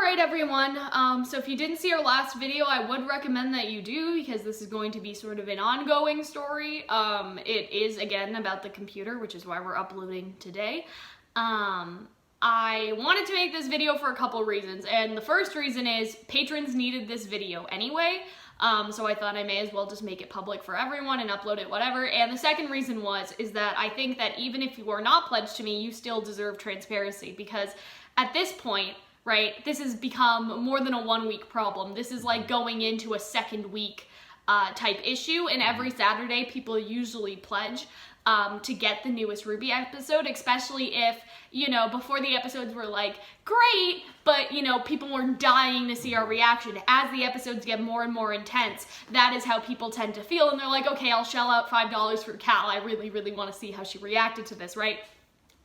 Alright everyone, so if you didn't see our last video, I would recommend that you do, because this is going to be sort of an ongoing story. It is, again, about the computer, which is why we're uploading today. I wanted to make this video for a couple reasons, and the first reason is patrons needed this video anyway, so I thought I may as well just make it public for everyone and upload it, whatever. And the second reason is that I think that even if you are not pledged to me, you still deserve transparency, because at this point, right, this has become more than a 1 week problem. This is like going into a second week type issue, and every Saturday people usually pledge to get the newest RWBY episode, especially if, you know, before the episodes were like, great, but, you know, people were dying to see our reaction. As the episodes get more and more intense, that is how people tend to feel, and they're like, okay, I'll shell out $5 for Cal. I really, really want to see how she reacted to this, right?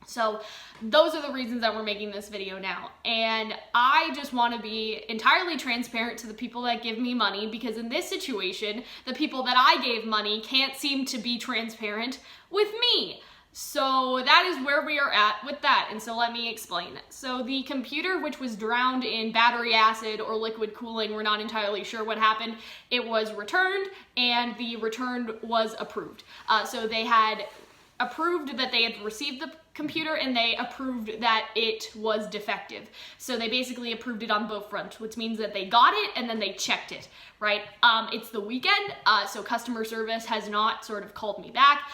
So those are the reasons that we're making this video now. And I just want to be entirely transparent to the people that give me money, because in this situation, the people that I gave money can't seem to be transparent with me. So that is where we are at with that, and so let me explain. So the computer, which was drowned in battery acid or liquid cooling, we're not entirely sure what happened, it was returned, and the return was approved. So they had approved that they had received the computer, and they approved that it was defective. So they basically approved it on both fronts, which means that they got it and then they checked it, right? It's the weekend, so customer service has not sort of called me back.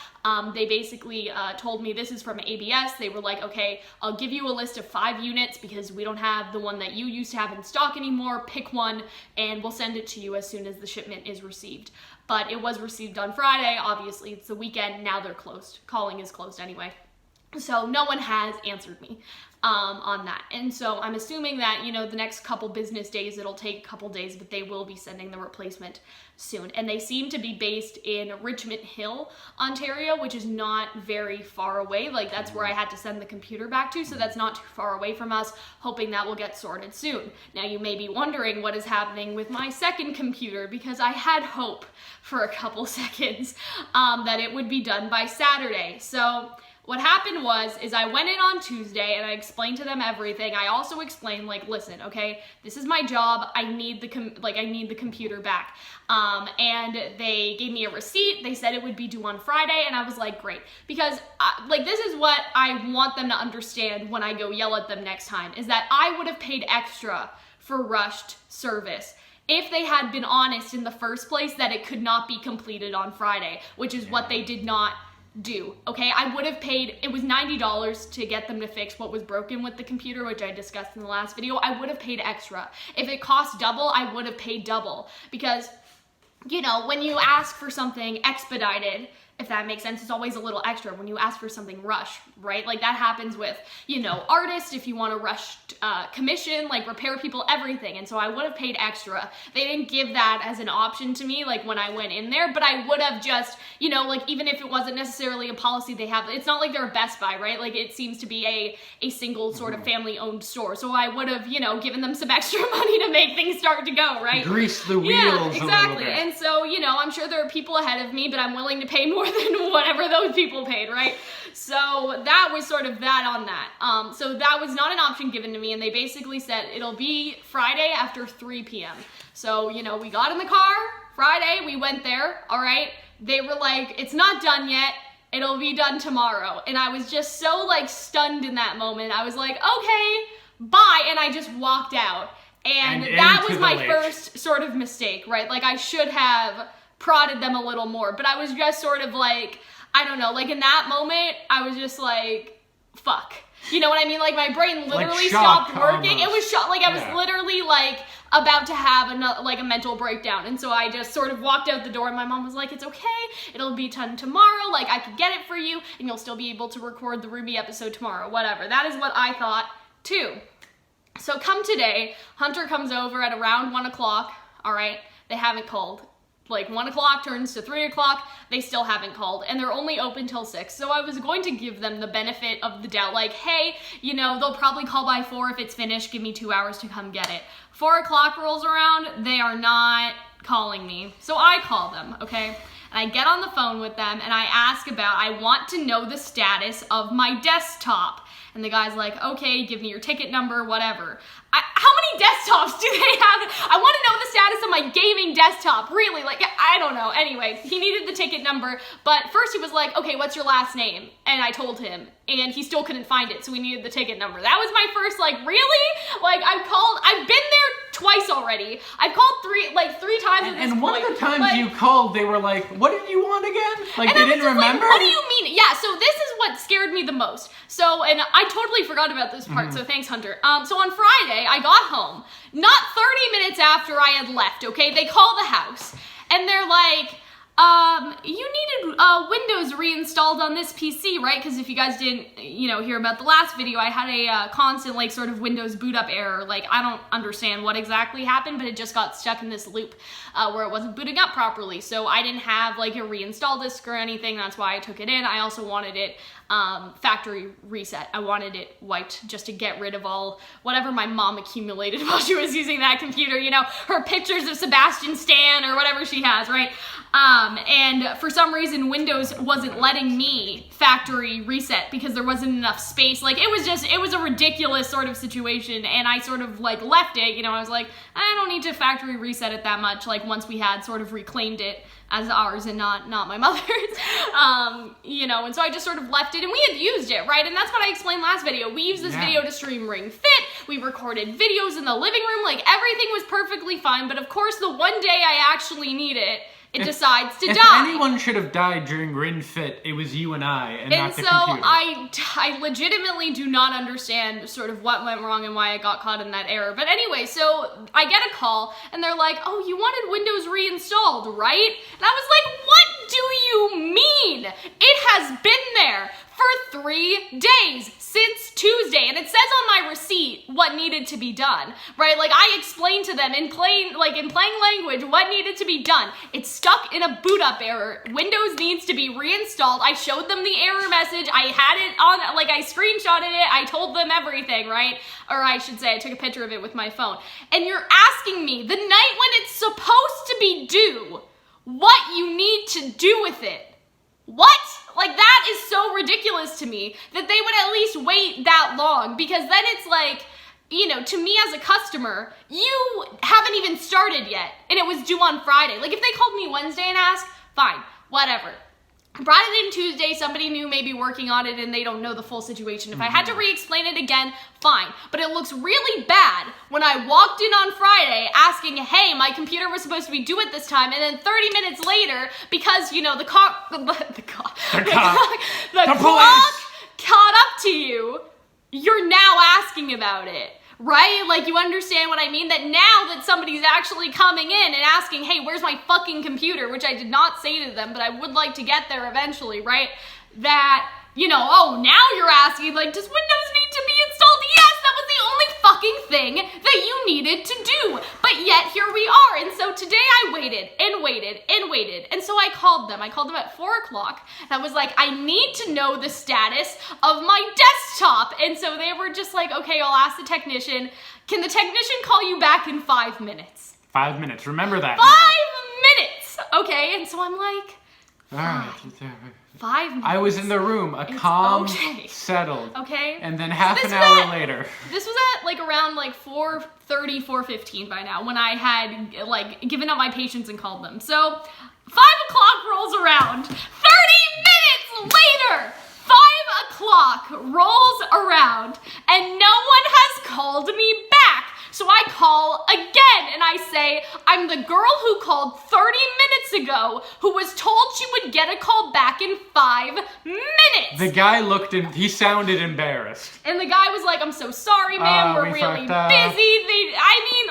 They basically told me this is from ABS. They were like, okay, I'll give you a list of 5 units because we don't have the one that you used to have in stock anymore. Pick one and we'll send it to you as soon as the shipment is received. But it was received on Friday. Obviously, it's the weekend. Now they're closed. Calling is closed anyway. So no one has answered me on that. And so I'm assuming that, you know, the next couple business days, it'll take a couple days, but they will be sending the replacement soon. And they seem to be based in Richmond Hill, Ontario, which is not very far away. Like, that's where I had to send the computer back to, so that's not too far away from us, hoping that will get sorted soon. Now, you may be wondering what is happening with my second computer, because I had hope for a couple seconds that it would be done by Saturday. So what happened is I went in on Tuesday and I explained to them everything. I also explained, like, listen, okay, this is my job. I need the computer back. And they gave me a receipt. They said it would be due on Friday, and I was like, great, because like, this is what I want them to understand when I go yell at them next time, is that I would have paid extra for rushed service if they had been honest in the first place that it could not be completed on Friday, which is what they did not do. Okay, I would have paid, it was $90 to get them to fix what was broken with the computer, which I discussed in the last video. I would have paid extra. If it cost double, I would have paid double, because, you know, when you ask for something expedited, if that makes sense, it's always a little extra when you ask for something rushed, right? Like, that happens with, you know, artists, if you want a rushed commission, like repair people, everything. And so I would have paid extra. They didn't give that as an option to me, like, when I went in there, but I would have just, you know, like, even if it wasn't necessarily a policy they have, it's not like they're a Best Buy, right? Like, it seems to be a single sort of family-owned store. So I would have, you know, given them some extra money to make things start to go, right? Grease the wheels. Yeah, exactly. And so, you know, I'm sure there are people ahead of me, but I'm willing to pay more than whatever those people paid, right? So that was sort of that on that. So that was not an option given to me, and they basically said it'll be Friday after 3 p.m. So, you know, we got in the car Friday, we went there, all right? They were like, it's not done yet, it'll be done tomorrow. And I was just so, like, stunned in that moment. I was like, okay, bye, and I just walked out. And that was my first sort of mistake, right? Like, I should have prodded them a little more, but I was just sort of like, I don't know, like, in that moment, I was just like, fuck. You know what I mean? Like, my brain literally stopped working. It was shocked. Like, I was literally, like, about to have a mental breakdown. And so I just sort of walked out the door, and my mom was like, it's okay. It'll be done tomorrow. Like, I could get it for you, and you'll still be able to record the RWBY episode tomorrow, whatever. That is what I thought, too. So come today, Hunter comes over at around 1 o'clock, all right? They haven't called. Like, 1 o'clock turns to 3 o'clock, they still haven't called, and they're only open till 6. So I was going to give them the benefit of the doubt, like, hey, you know, they'll probably call by 4 if it's finished, give me 2 hours to come get it. 4 o'clock rolls around, they are not calling me. So I call them, okay? And I get on the phone with them, and I ask I want to know the status of my desktop. And the guy's like, okay, give me your ticket number, whatever. How many desktops do they have? I want to know the status of my gaming desktop, really, like, I don't know. Anyway, he needed the ticket number, but first he was like, okay, what's your last name? And I told him, and he still couldn't find it, so we needed the ticket number. That was my first, like, really? Like, I've been there twice already. I've called three times at this point. And one of the times you called, they were like, what did you want again? Like, they didn't remember? Like, what do you mean? Yeah, so this is what scared me the most. So, and I totally forgot about this part, so thanks, Hunter. So on Friday, I got home, not 30 minutes after I had left, okay? They call the house, and they're like, you needed Windows reinstalled on this PC, right? Because if you guys didn't, hear about the last video, I had a constant, like, sort of Windows boot up error. Like, I don't understand what exactly happened, but it just got stuck in this loop where it wasn't booting up properly. So I didn't have, like, a reinstall disk or anything. That's why I took it in. I also wanted it factory reset. I wanted it wiped just to get rid of whatever my mom accumulated while she was using that computer, her pictures of Sebastian Stan or whatever she has, right? And for some reason, Windows wasn't letting me factory reset because there wasn't enough space. Like, it was a ridiculous sort of situation, and I sort of, like, left it, I was like, I don't need to factory reset it that much, like, once we had sort of reclaimed it as ours and not my mother's, and so I just sort of left it, and we had used it, right? And that's what I explained last video. We used this video to stream Ring Fit, we recorded videos in the living room, like, everything was perfectly fine, but of course, the one day I actually need it, it decides to die. If anyone should have died during Ring Fit, it was you and I, and not the computer. And so I legitimately do not understand sort of what went wrong and why I got caught in that error. But anyway, so I get a call, and they're like, oh, you wanted Windows reinstalled, right? And I was like, what do you mean? It has been there for 3 days since Tuesday, and it says on my receipt what needed to be done, right? Like, I explained to them in plain language what needed to be done. It's stuck in a boot up error. Windows needs to be reinstalled. I showed them the error message. I had it on, like, I screenshotted it. I told them everything, right? Or I should say I took a picture of it with my phone. And you're asking me the night when it's supposed to be due what you need to do with it. What? Like, that is so ridiculous to me that they would at least wait that long, because then it's like, to me as a customer, you haven't even started yet, and it was due on Friday. Like, if they called me Wednesday and asked, fine, whatever. Brought it in Tuesday, somebody new may be working on it and they don't know the full situation. If I had to re-explain it again, fine. But it looks really bad when I walked in on Friday asking, hey, my computer was supposed to be due at this time, and then 30 minutes later, because, the clock caught up to you, you're now asking about it. Right? Like, you understand what I mean? That now that somebody's actually coming in and asking, hey, where's my fucking computer? Which I did not say to them, but I would like to get there eventually, right? That, oh, now you're asking, like, does Windows need to be installed? Yes, that was the only fucking thing that you needed to do. But yet, here we are. And so today I waited and waited and waited. And so I called them. I called them at 4 o'clock. And I was like, I need to know the status of my desktop. And so they were just like, okay, I'll ask the technician. Can the technician call you back in 5 minutes? 5 minutes. Remember that. 5 minutes. Okay. And so I'm like, all right. 5 minutes. I was in the room, calm, settled. Okay. And then half an hour later. This was at like around like 4:30, 4:15 by now, when I had like given up my patience and called them. So 5 o'clock rolls around. 30 minutes later, 5 o'clock rolls around, and no one has called me back. So I call again, and I say, I'm the girl who called 30 minutes ago, who was told she would get a call back in 5 minutes. The guy he sounded embarrassed. And the guy was like, I'm so sorry, ma'am, we're really busy.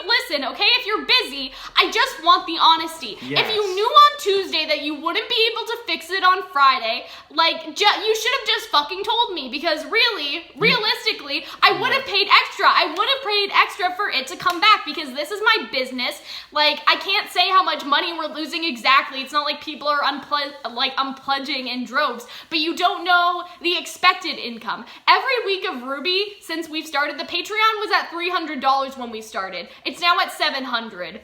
Listen, okay, if you're busy, I just want the honesty. Yes. If you knew on Tuesday that you wouldn't be able to fix it on Friday, like, you should have just fucking told me, because realistically, I would have paid extra. I would have paid extra for it to come back, because this is my business. Like, I can't say how much money we're losing exactly. It's not like people are unpledging in droves, but you don't know the expected income. Every week of Ruby, since we've started, the Patreon was at $300 when we started. It's now at $700.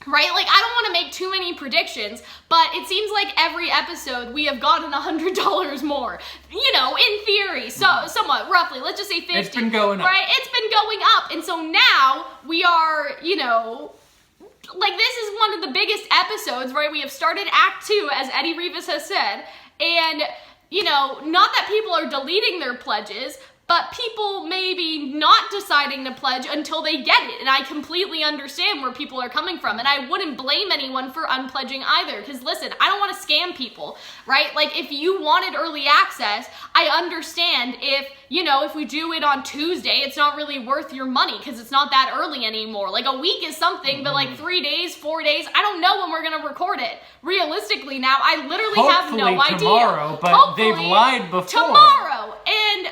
right? Like, I don't want to make too many predictions, but it seems like every episode we have gotten $100 more, you know, in theory, so somewhat, roughly, let's just say 50. It's been going up. Right? It's been going up, and so now we are, you know, like, this is one of the biggest episodes, right? We have started Act 2, as Eddie Rivas has said, and, you know, not that people are deleting their pledges, but people maybe not deciding to pledge until they get it. And I completely understand where people are coming from. And I wouldn't blame anyone for unpledging either. Because listen, I don't want to scam people, right? Like, if you wanted early access, I understand if, you know, if we do it on Tuesday, it's not really worth your money because it's not that early anymore. Like, a week is something, but like 3 days, 4 days, I don't know when we're going to record it. Realistically now, I literally have no idea. Tomorrow, but hopefully, they've lied before. Tomorrow. And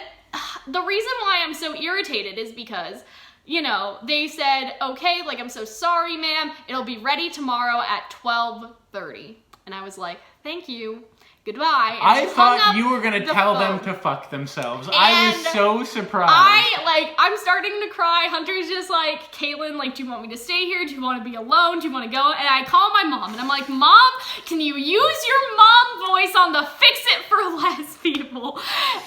the reason why I'm so irritated is because, you know, they said, okay, like, I'm so sorry, ma'am. It'll be ready tomorrow at 12:30. And I was like, thank you. Goodbye. And I thought you were going to tell them to fuck themselves. And I was so surprised. I'm starting to cry. Hunter's just like, Calxiyn, like, do you want me to stay here? Do you want to be alone? Do you want to go? And I call my mom and I'm like, Mom, can you use your mom voice on the Fix It for Less people?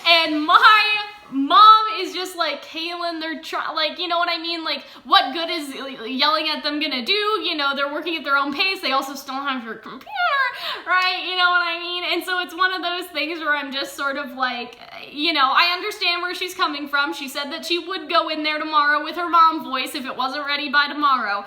And my mom is just like, Calxiyn, they're trying, like, you know what I mean? Like, what good is yelling at them gonna do? You know, they're working at their own pace. They also still have your computer, right? You know what I mean? And so it's one of those things where I'm just sort of like, you know, I understand where she's coming from. She said that she would go in there tomorrow with her mom voice if it wasn't ready by tomorrow.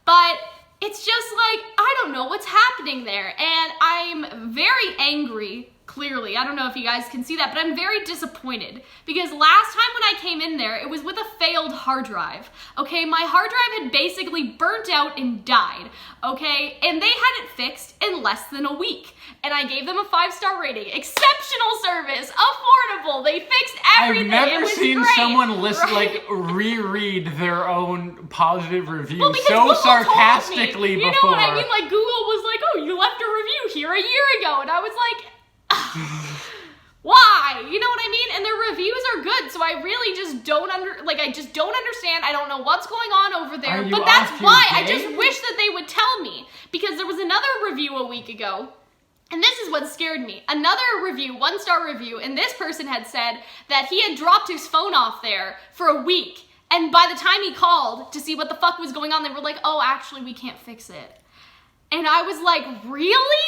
But it's just like, I don't know what's happening there. And I'm very angry. Clearly, I don't know if you guys can see that, but I'm very disappointed because last time when I came in there, it was with a failed hard drive, okay? My hard drive had basically burnt out and died, okay? And they had it fixed in less than a week. And I gave them a 5-star rating. Exceptional service, affordable, they fixed everything. I've never seen great, someone like reread their own positive review so sarcastically before. You know what I mean? Like, Google was like, oh, you left a review here a year ago. And I was like, why? You know what I mean? And their reviews are good, so I really just don't understand. I don't know what's going on over there, but that's why I just wish that they would tell me, because there was another review a week ago, and this is what scared me. Another review, 1-star review, and this person had said that he had dropped his phone off there for a week, and by the time he called to see what the fuck was going on, they were like, oh, actually, we can't fix it. And I was like, really?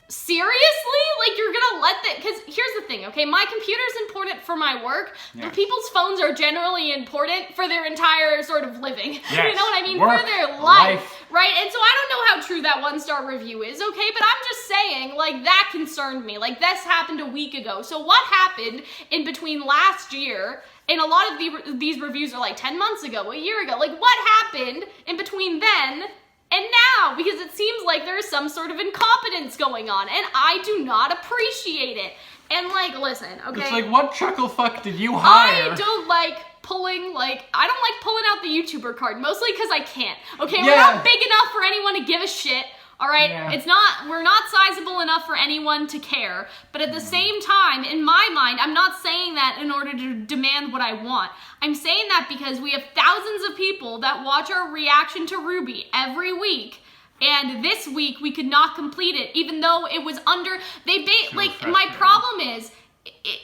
Seriously? Like, you're gonna let that? Because here's the thing, okay? My computer's important for my work, but people's phones are generally important for their entire sort of living. Yes. You know what I mean? Work, for their life, right? And so I don't know how true that 1-star review is, okay? But I'm just saying, like, that concerned me. Like, this happened a week ago. So what happened in between last year, and a lot of these reviews are like 10 months ago, a year ago. Like, what happened in between then and now? Because it seems like there is some sort of incompetence going on, and I do not appreciate it. And, like, listen, okay? It's like, what chuckle fuck did you hire? I don't like pulling out the YouTuber card, mostly because I can't, okay? Yeah. We're not big enough for anyone to give a shit, all right? Yeah. We're not sizable enough for anyone to care, but at the same time, in my mind, I'm not saying that in order to demand what I want. I'm saying that because we have thousands of people that watch our reaction to RWBY every week, and this week we could not complete it, even though it was under, my problem is,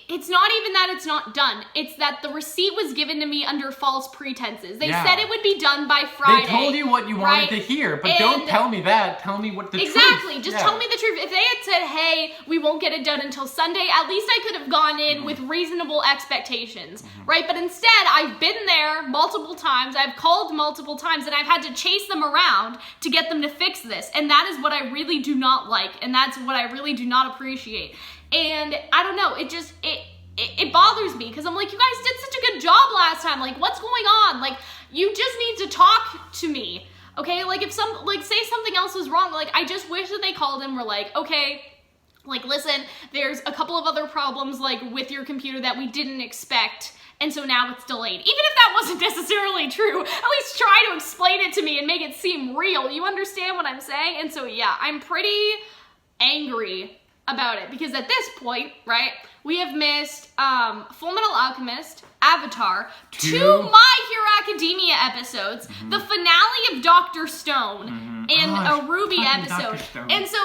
it's not even that it's not done. It's that the receipt was given to me under false pretenses. They said it would be done by Friday. They told you what you wanted to hear, but don't tell me that. Tell me what the truth. Exactly. Just tell me the truth. If they had said, hey, we won't get it done until Sunday, at least I could have gone in with reasonable expectations, right? But instead, I've been there multiple times. I've called multiple times, and I've had to chase them around to get them to fix this. And that is what I really do not like, and that's what I really do not appreciate. And I don't know, it bothers me because I'm like, you guys did such a good job last time. Like, what's going on? Like, you just need to talk to me, okay? Like, if say something else was wrong, like, I just wish that they called and were like, okay, like, listen, there's a couple of other problems, like, with your computer that we didn't expect, and so now it's delayed. Even if that wasn't necessarily true, at least try to explain it to me and make it seem real. You understand what I'm saying? And so, yeah, I'm pretty angry about it, because at this point, right, we have missed Fullmetal Alchemist, Avatar, 2 My Hero Academia episodes, the finale of Dr. Stone, in a Ruby episode. And so,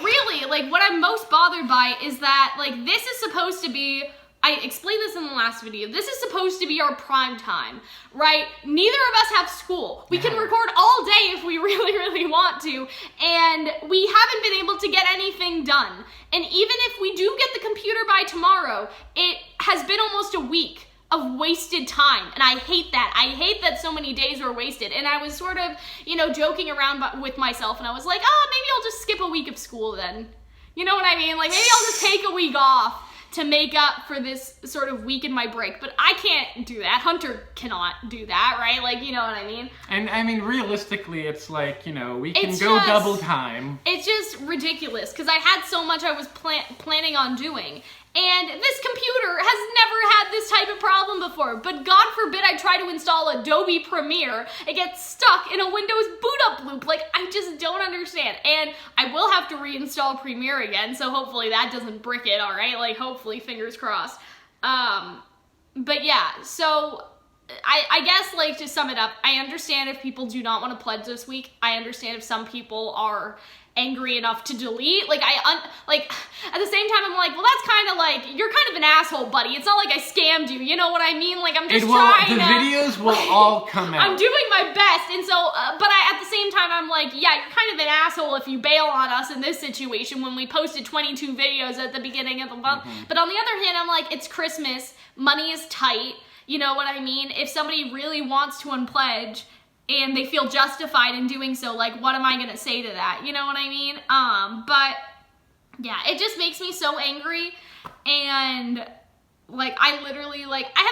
really, like, what I'm most bothered by is that, like, this is supposed to be, I explained this in the last video, this is supposed to be our prime time, right? Neither of us have school. We can record all day if we really, really want to, and we haven't been able to get anything done. And even if we do get the computer by tomorrow, it has been almost a week of wasted time, and I hate that. I hate that so many days were wasted. And I was sort of, you know, joking around with myself, and I was like, oh, maybe I'll just skip a week of school then. You know what I mean? Like, maybe I'll just take a week off to make up for this sort of week in my break. But I can't do that. Hunter cannot do that, right? Like, you know what I mean? And I mean, realistically, it's like, you know, we can go double time. It's just ridiculous, because I had so much I was planning on doing. And this computer has never had this type of problem before. But God forbid I try to install Adobe Premiere. It gets stuck in a Windows boot up loop. Like, I just don't understand. And I will have to reinstall Premiere again, so hopefully that doesn't brick it, alright? Like, hopefully, fingers crossed. But yeah, so I guess, like, to sum it up, I understand if people do not want to pledge this week. I understand if some people are angry enough to delete. Like, at the same time, I'm like, well, that's kind of like, you're kind of an asshole, buddy. It's not like I scammed you, you know what I mean? Like, I'm just trying the videos will all come out. I'm doing my best, and so, but at the same time, I'm like, yeah, you're kind of an asshole if you bail on us in this situation when we posted 22 videos at the beginning of the month. But on the other hand, I'm like, it's Christmas, money is tight, you know what I mean? If somebody really wants to unpledge, and they feel justified in doing so, like, what am I gonna say to that? You know what I mean? But, yeah, it just makes me so angry, and, like, I literally, like, I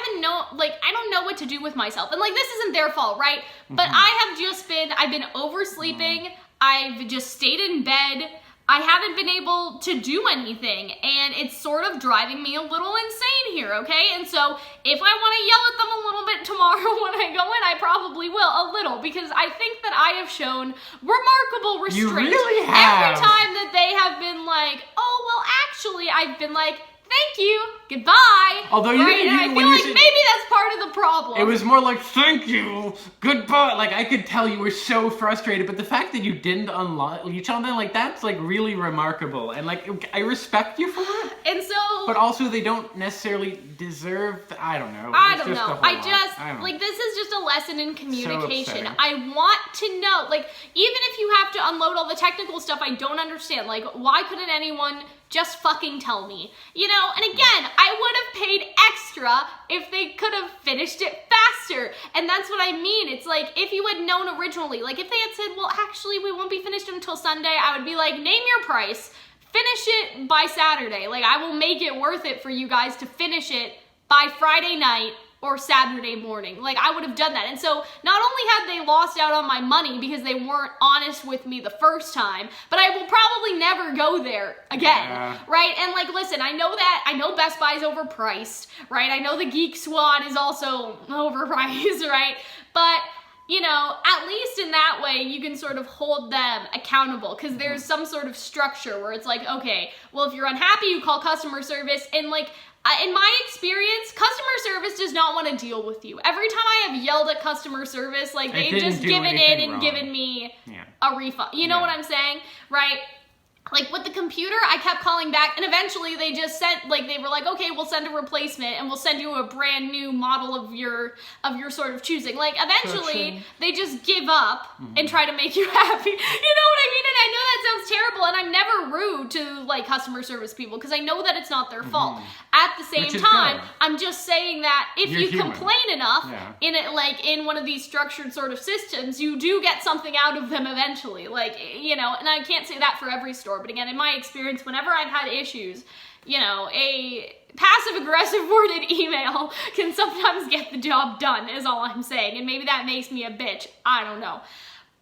don't know what to do with myself, and, like, this isn't their fault, right? But I've been oversleeping, I've just stayed in bed, I haven't been able to do anything, and it's sort of driving me a little insane here, okay? And so, if I want to yell at them a little bit tomorrow when I go in, I probably will, a little, because I think that I have shown remarkable restraint. You really have. Every time that they have been like, oh, well, actually, I've been like, thank you, goodbye. Although you, right? And I feel like maybe that's part of the problem. It was more like, thank you, goodbye. Like, I could tell you were so frustrated, but the fact that you didn't unleash on them, like, that's, like, really remarkable. And, like, I respect you for it. And so... But also, they don't necessarily deserve, I don't know. I don't know. Like, this is just a lesson in communication. So I want to know, like, even if you have to unload all the technical stuff I don't understand, like, why couldn't anyone just fucking tell me? You know, and again, I would have paid extra if they could have finished it faster. And that's what I mean. It's like, if you had known originally, like, if they had said, well, actually, we won't be finished until Sunday, I would be like, name your price, finish it by Saturday. Like, I will make it worth it for you guys to finish it by Friday night or Saturday morning. Like, I would have done that. And so, not only had they lost out on my money because they weren't honest with me the first time, but I will probably never go there again, right? And, like, listen, I know Best Buy is overpriced, right? I know the Geek Squad is also overpriced, right? But, you know, at least in that way, you can sort of hold them accountable, because there's some sort of structure where it's like, okay, well, if you're unhappy, you call customer service, and, like, in my experience, customer service does not want to deal with you. Every time I have yelled at customer service, like, they've just given in and given me a refund. You know what I'm saying? Right? Like, with the computer, I kept calling back, and eventually they just sent, like, they were like, okay, we'll send a replacement, and we'll send you a brand new model of your sort of choosing. Like, eventually, they just give up and try to make you happy. You know what I mean? And I know that sounds terrible, and I'm never rude to, like, customer service people, because I know that it's not their fault. At the same time, I'm just saying that if you complain enough in one of these structured sort of systems, you do get something out of them eventually. Like, you know, and I can't say that for every store. But again, in my experience, whenever I've had issues, you know, a passive-aggressive worded email can sometimes get the job done, is all I'm saying. And maybe that makes me a bitch. I don't know.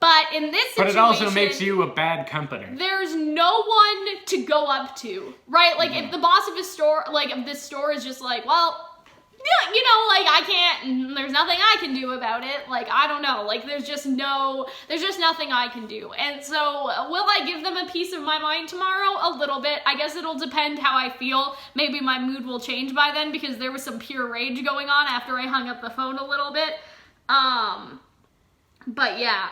But in this situation... But it also makes you a bad company. There's no one to go up to, right? Like, if the boss of a store, like, of this store is just like, well... Yeah, you know, like, I can't, there's nothing I can do about it. Like, I don't know. Like, there's just nothing I can do. And so, will I give them a piece of my mind tomorrow? A little bit. I guess it'll depend how I feel. Maybe my mood will change by then, because there was some pure rage going on after I hung up the phone a little bit. But yeah,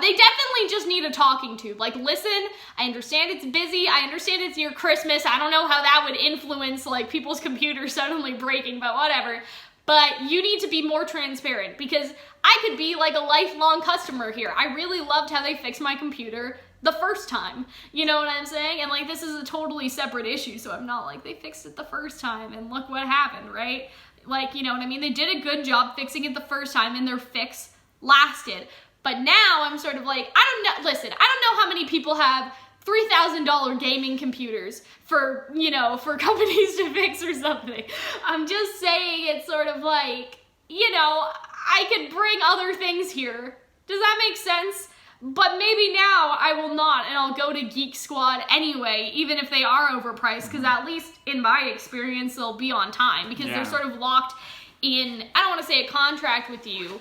they definitely just need a talking to. Like, listen, I understand it's busy. I understand it's near Christmas. I don't know how that would influence, like, people's computers suddenly breaking, but whatever. But you need to be more transparent, because I could be, like, a lifelong customer here. I really loved how they fixed my computer the first time. You know what I'm saying? And, like, this is a totally separate issue, so I'm not like, they fixed it the first time and look what happened, right? Like, you know what I mean? They did a good job fixing it the first time, and their fix lasted. But now I'm sort of like, I don't know, listen, I don't know how many people have $3,000 gaming computers for, you know, for companies to fix or something. I'm just saying it's sort of like, you know, I could bring other things here. Does that make sense? But maybe now I will not, and I'll go to Geek Squad anyway, even if they are overpriced, because at least in my experience, they'll be on time, because they're sort of locked in, I don't want to say a contract with you.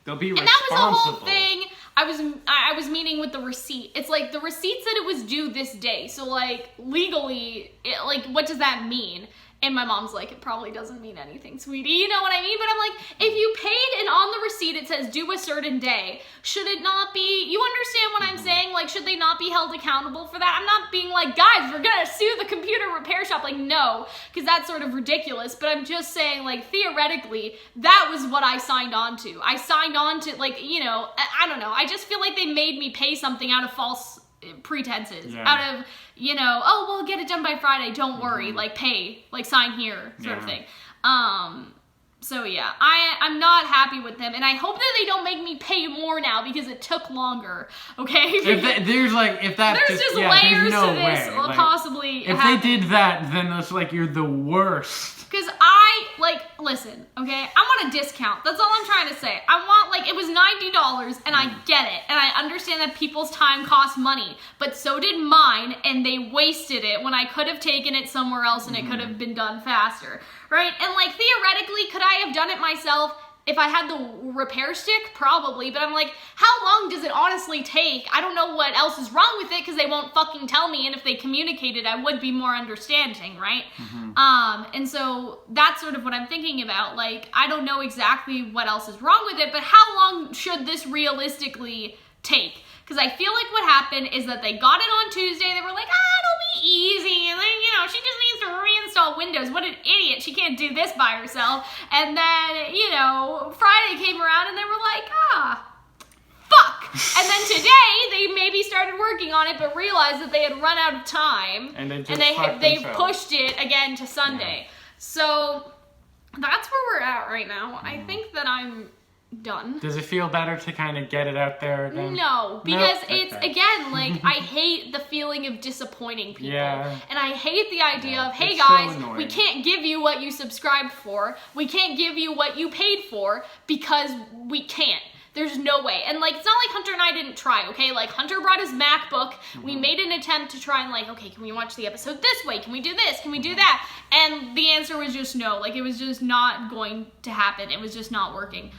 They'll be responsible. And that was the whole thing I was meaning with the receipt. It's like, the receipt said it was due this day, so like, legally, like, what does that mean? And my mom's like, it probably doesn't mean anything, sweetie. You know what I mean? But I'm like, if you paid and on the receipt it says due a certain day, should it not be, you understand what I'm saying? Like, should they not be held accountable for that? I'm not being like, guys, we're gonna sue the computer repair shop. Like, no, because that's sort of ridiculous. But I'm just saying, like, theoretically, that was what I signed on to. I signed on to, like, you know, I don't know. I just feel like they made me pay something out of false pretenses, out of, you know, oh, we'll get it done by Friday, don't worry, like, pay, like, sign here, sort of thing. So yeah, I'm not happy with them, and I hope that they don't make me pay more now, because it took longer, okay? There's just layers no to this, way. possibly if happen. they did that, then it's like, you're the worst. Because listen, okay, I want a discount. That's all I'm trying to say. I want, like, it was $90, and I get it. And I understand that people's time costs money, but so did mine, and they wasted it when I could have taken it somewhere else, and it could have been done faster, right? And, like, theoretically, could I have done it myself? If I had the repair stick, probably, but I'm like, how long does it honestly take? I don't know what else is wrong with it, because they won't fucking tell me, and if they communicated, I would be more understanding, right? And so that's sort of what I'm thinking about. Like, I don't know exactly what else is wrong with it, but how long should this realistically take? Because I feel like what happened is that they got it on Tuesday, they were like, it'll be easy, and then, you know, she just needs to reinstall Windows. What an idiot, she can't do this by herself. And then, you know, Friday came around and they were like, fuck. And then today, they maybe started working on it, but realized that they had run out of time, and they pushed it again to Sunday. So, that's where we're at right now. I think that I'm done. Does it feel better to kind of get it out there again? No, because it's, again, like, I hate the feeling of disappointing people. And I hate the idea of, hey guys, we can't give you what you subscribed for. We can't give you what you paid for, because we can't. There's no way. And, like, it's not like Hunter and I didn't try, okay? Like, Hunter brought his MacBook. We made an attempt to try and, like, okay, can we watch the episode this way? Can we do this? Can we do that? And the answer was just no. Like, it was just not going to happen. It was just not working.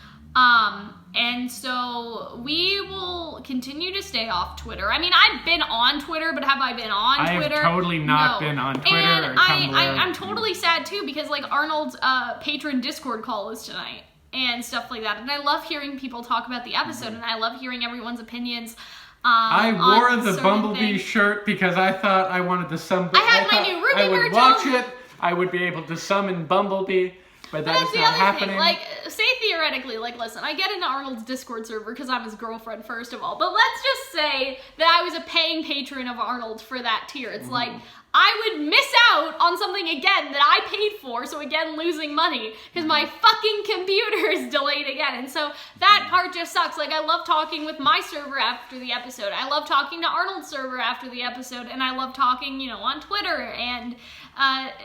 And so we will continue to stay off Twitter. I mean, I've been on Twitter, but have I been on Twitter? I have totally not been on Twitter and or Tumblr. I'm totally sad too, because, like, Arnold's patron Discord call is tonight and stuff like that. And I love hearing people talk about the episode, and I love hearing everyone's opinions. I wore the Bumblebee shirt because I thought I wanted to summon. I had my new Ruby I would watch it. I would be able to summon Bumblebee. But that's the not other happening. Thing. Like, say theoretically, like, listen, I get into Arnold's Discord server because I'm his girlfriend, first of all. But let's just say that I was a paying patron of Arnold for that tier. It's like, I would miss out on something, again, that I paid for, so again, losing money, because my fucking computer is delayed again. And so that part just sucks. Like, I love talking with my server after the episode. I love talking to Arnold's server after the episode, and I love talking, you know, on Twitter, and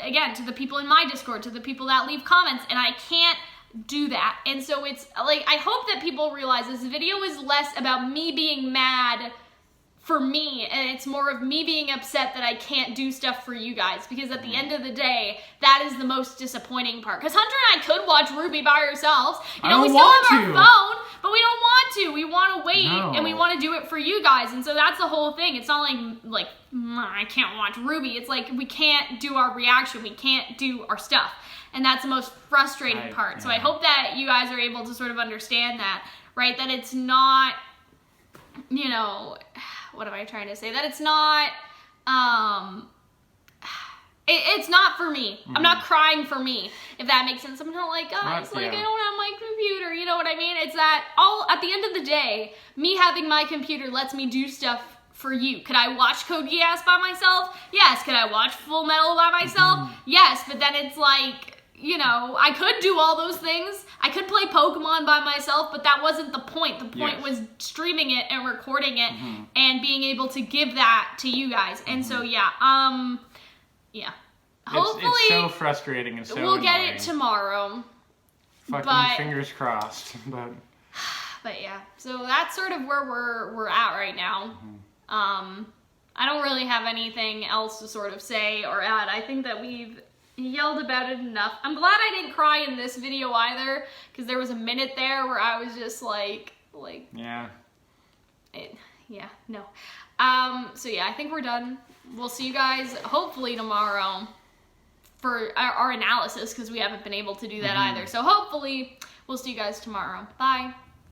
again, to the people in my Discord, to the people that leave comments, and I can't do that. And so it's, like, I hope that people realize this video is less about me being mad for me, and it's more of me being upset that I can't do stuff for you guys, because at the end of the day, that is the most disappointing part. Because Hunter and I could watch Ruby by ourselves. You know, we still have our phone, but we don't want to. We want to wait, and we want to do it for you guys. And so that's the whole thing. It's not like I can't watch Ruby. It's like, we can't do our reaction. We can't do our stuff. And that's the most frustrating part. So I hope that you guys are able to sort of understand that, right? That it's not you know, what am I trying to say? That it's not, it's not for me. I'm not crying for me, if that makes sense. I'm not like, guys, like, I don't have my computer, you know what I mean? It's that at the end of the day, me having my computer lets me do stuff for you. Could I watch Code Geass by myself? Yes. Could I watch Full Metal by myself? Yes, but then it's like, you know, I could do all those things. I could play Pokemon by myself, but that wasn't the point. The point was streaming it and recording it and being able to give that to you guys. And so, yeah. Hopefully, it's so frustrating and so we'll get annoying. it tomorrow. Fucking fingers crossed. But yeah, so that's sort of where we're at right now. I don't really have anything else to sort of say or add. I think that we've yelled about it enough. I'm glad I didn't cry in this video either, because there was a minute there where I was just like yeah. No. So yeah, I think we're done. We'll see you guys hopefully tomorrow for our analysis, because we haven't been able to do that either. So hopefully we'll see you guys tomorrow. Bye.